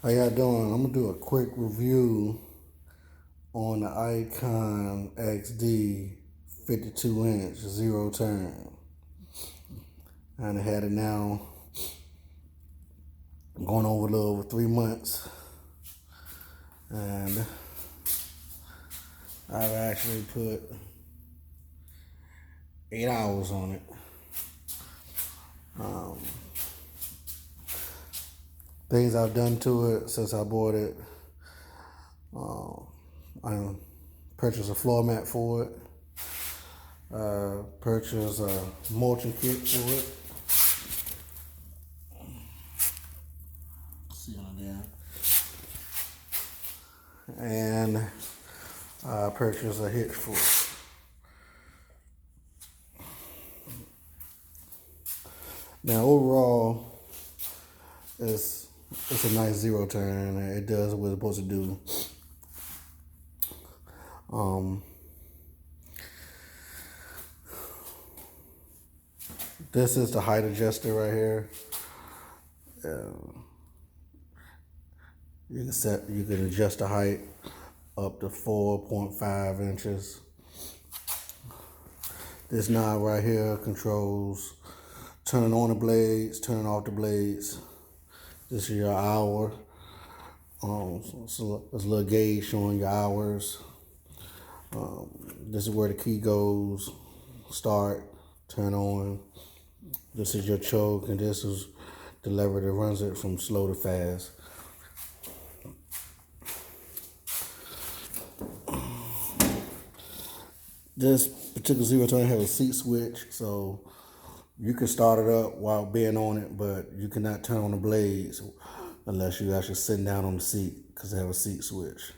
How y'all doing? I'm gonna do a quick review on the Ikon XD 52-inch zero turn. And I had it now going over a little over 3 months, and I've actually put 8 hours on it. Things I've done to it since I bought it. I purchased a floor mat for it. Purchased a mulching kit for it. See on there. And I purchased a hitch for it. Now overall, it's a nice zero turn. It does what it's supposed to do. This is the height adjuster right here. You can adjust the height up to 4.5 inches. This knob right here controls turning on the blades, turning off the blades. This is your hour. It's a little gauge showing your hours. This is where the key goes. Start, turn on. This is your choke, and this is the lever that runs it from slow to fast. This particular zero turn has a seat switch, so you can start it up while being on it, but you cannot turn on the blades unless you actually sitting down on the seat, because they have a seat switch.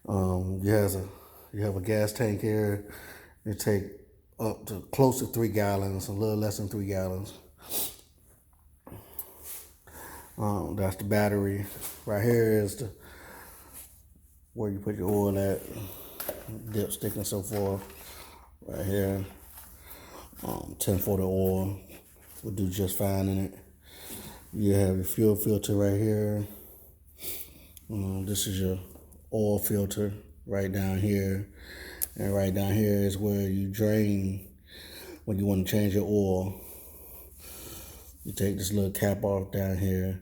You have a gas tank here. It take up to close to 3 gallons, a little less than 3 gallons. That's the battery. Right here is where you put your oil at, dipstick and so forth. Right here, 1040 oil would do just fine in it. You have your fuel filter right here. This is your oil filter right down here. And right down here is where you drain when you want to change your oil. You take this little cap off down here.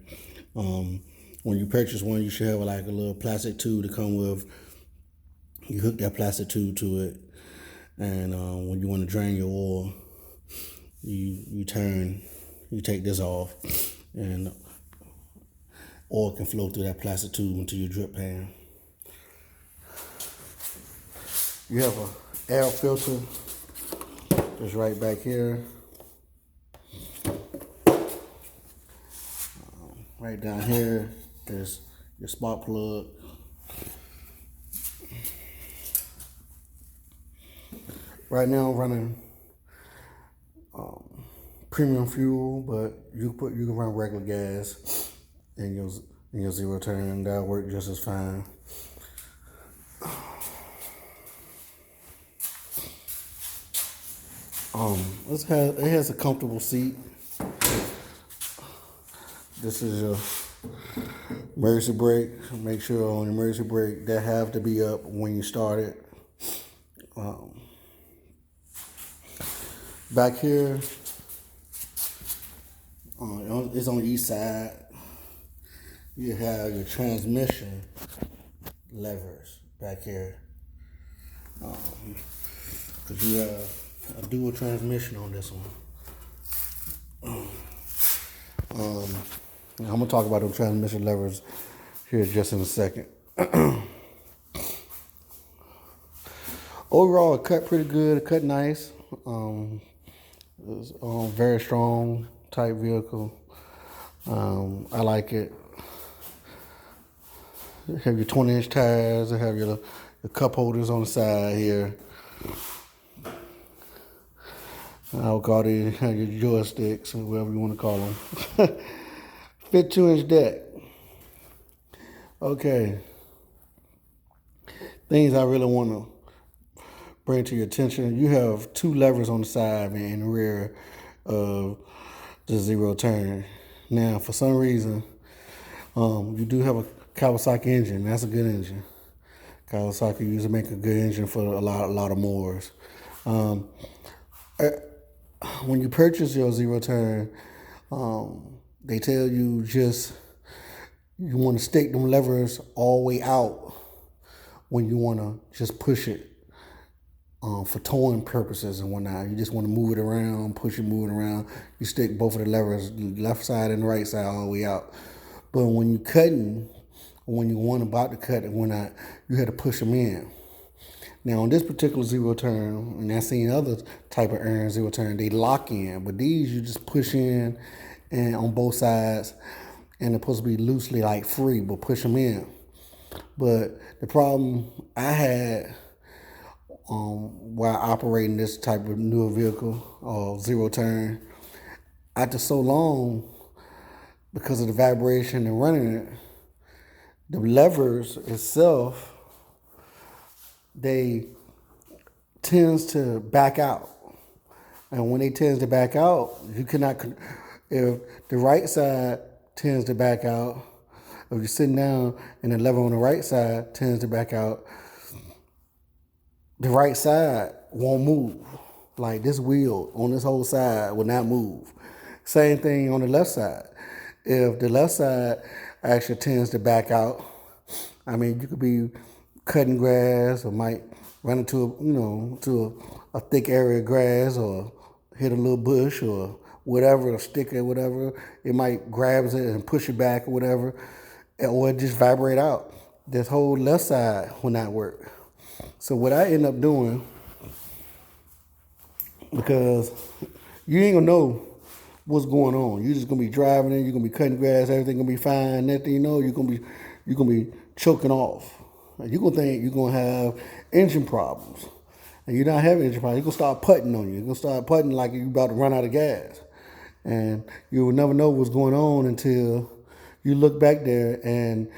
When you purchase one, you should have like a little plastic tube to come with. You hook that plastic tube to it, and when you want to drain your oil, you take this off, and oil can flow through that plastic tube into your drip pan. You have an air filter just right back here. Right down here, there's your spark plug. Right now I'm running premium fuel, but you can run regular gas in your zero turn. That'll work just as fine. It has a comfortable seat. This is your emergency brake. Make sure on the emergency brake that have to be up when you start it. Back here, it's on each side. You have your transmission levers back here. Because you have a dual transmission on this one. I'm going to talk about those transmission levers here just in a second. Overall, it cut pretty good. It cut nice. It's very strong type vehicle. I like it. You have your 20-inch tires. You have your cup holders on the side here. I'll call it your joysticks, or whatever you want to call them. 52-inch deck. Okay. Things I really want to bring to your attention. You have 2 levers on the side and the rear of the zero turn. Now, for some reason, You do have a Kawasaki engine. That's a good engine. Kawasaki used to make a good engine for a lot of mowers. Um, when you purchase your zero turn, they tell you just you want to stick them levers all the way out when you want to just push it for towing purposes and whatnot. You just want to move it around, push it, move it around. You stick both of the levers, left side and the right side, all the way out. But when you're cutting, when you want about to cut and whatnot, you had to push them in. Now on this particular zero turn, and I've seen other type of Ariens zero turn, they lock in, but these you just push in and on both sides, and they're supposed to be loosely like free, but push them in. But the problem I had while operating this type of newer vehicle or zero turn, after so long, because of the vibration and running it, the levers itself, they tends to back out. And when they tends to back out, you cannot, if the right side tends to back out, if you're sitting down and the lever on the right side tends to back out, the right side won't move. Like this wheel on this whole side will not move. Same thing on the left side. If the left side actually tends to back out, I mean, you could be cutting grass or might run into a thick area of grass or hit a little bush or whatever, a stick or whatever. It might grab it and push it back or whatever, or it just vibrate out. This whole left side will not work. So what I end up doing, because you ain't gonna know what's going on. You're just gonna be driving in, you're gonna be cutting grass, everything gonna be fine. Next thing you know, you're gonna be choking off. You're gonna think you're gonna have engine problems. And you're not having engine problems. You're gonna start putting on you. You're gonna start putting like you're about to run out of gas. And you will never know what's going on until you look back there and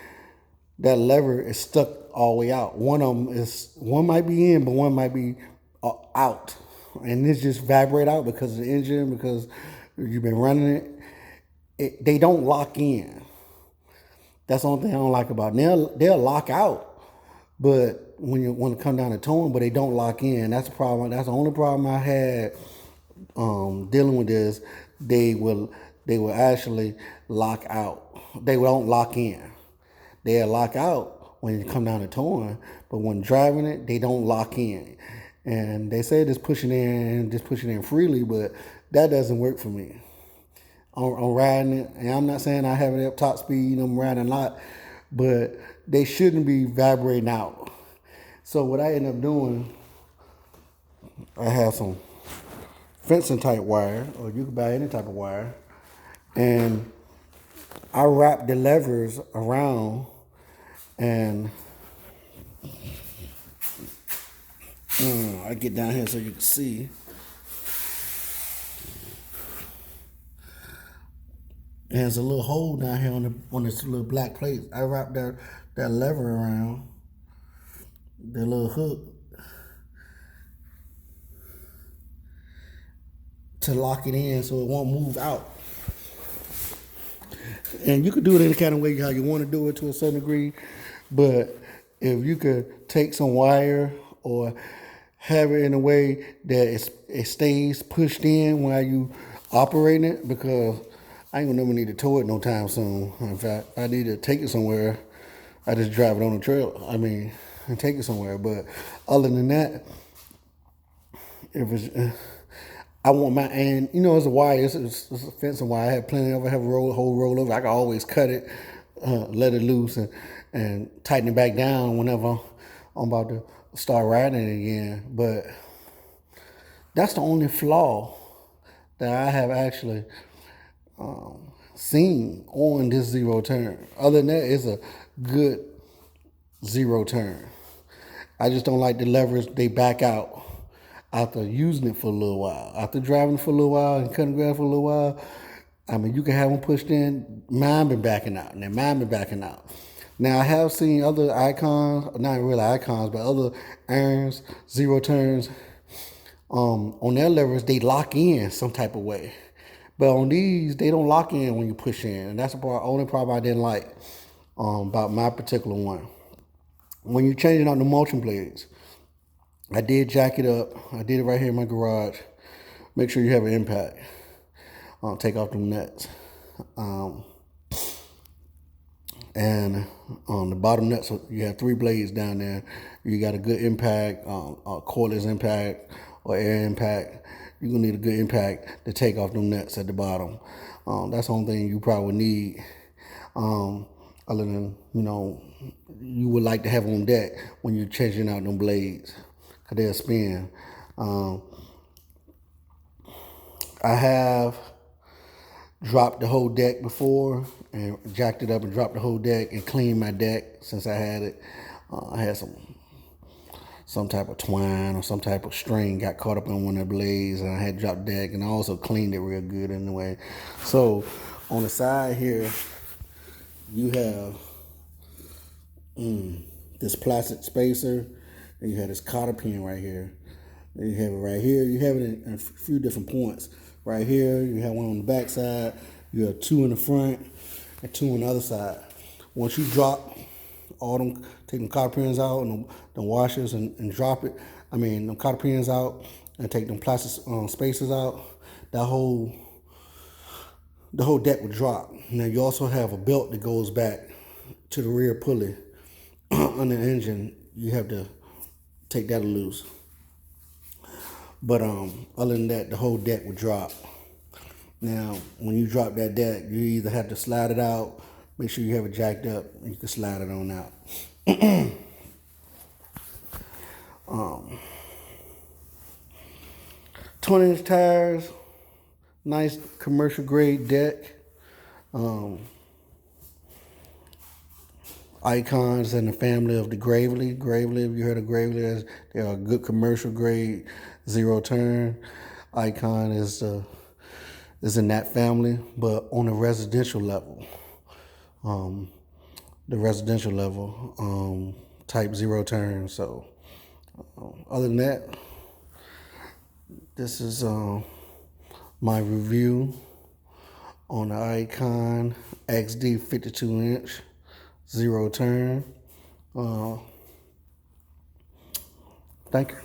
that lever is stuck all the way out. One might be in, but one might be out. And it's just vibrate out because of the engine, because you've been running it. They don't lock in. That's the only thing I don't like about it. They'll lock out, but when you want to come down to towing, but they don't lock in. That's the problem. That's the only problem I had dealing with this. They will actually lock out. They don't lock in. They'll lock out when you come down to towing, but when driving it, they don't lock in. And they say just pushing in freely, but that doesn't work for me. I'm riding it, and I'm not saying I have it up top speed, I'm riding a lot, but they shouldn't be vibrating out. So what I end up doing, I have some fencing type wire, or you can buy any type of wire, and I wrap the levers around, and I get down here so you can see. And there's a little hole down here on this little black plate. I wrap that lever around the little hook to lock it in so it won't move out. And you could do it any kind of way how you want to do it to a certain degree, but if you could take some wire or have it in a way that it stays pushed in while you operating it, because I ain't gonna never need to tow it no time soon. In fact, I need to take it somewhere. I just drive it on the trail. And take it somewhere. But other than that, if it's, I want and it's a wire. It's a fencing wire. I have plenty of it. I have a whole roll over. I can always cut it, let it loose, and tighten it back down whenever I'm about to start riding it again. But that's the only flaw that I have actually seen on this zero turn. Other than that, it's a good zero turn. I just don't like the levers. They back out after using it for a little while. After driving for a little while and cutting grass for a little while, you can have them pushed in. Mine been backing out, and mine been backing out. Now, I have seen other Ikons, not really Ikons, but other Ariens, zero turns, on their levers, they lock in some type of way. But on these, they don't lock in when you push in, and that's the only problem I didn't like about my particular one. When you're changing out the mulching blades, I did jack it up. I did it right here in my garage. Make sure you have an impact. Take off them nuts. And on the bottom nuts, you have 3 blades down there. You got a good impact, cordless impact or air impact. You're gonna need a good impact to take off them nuts at the bottom. That's the only thing you probably need. Other than, you would like to have on deck when you're changing out them blades, because they'll spin. I have dropped the whole deck before and jacked it up and dropped the whole deck and cleaned my deck since I had it. I had some type of twine or some type of string got caught up on one of the blades, and I had dropped the deck, and I also cleaned it real good anyway. So on the side here, you have this plastic spacer, and you have this cotter pin right here. And you have it right here. You have it in a few different points. Right here, you have one on the back side. You have 2 in the front and 2 on the other side. Once you drop all them, take them cotter pins out and the washers and drop it. Them cotter pins out and take them plastic spacers out. The whole deck will drop. Now you also have a belt that goes back to the rear pulley on the engine. You have to take that loose. But other than that, the whole deck will drop. Now, when you drop that deck, you either have to slide it out, make sure you have it jacked up, and you can slide it on out. 20-inch tires, nice commercial grade deck. Ikons in the family of the Gravely. Gravely, if you heard of Gravely, they are a good commercial grade zero turn. Ikon is in that family, but on a residential level. The residential level, type zero turn. So other than that, this is my review on the Ikon XD 52-inch zero turn. Thank you.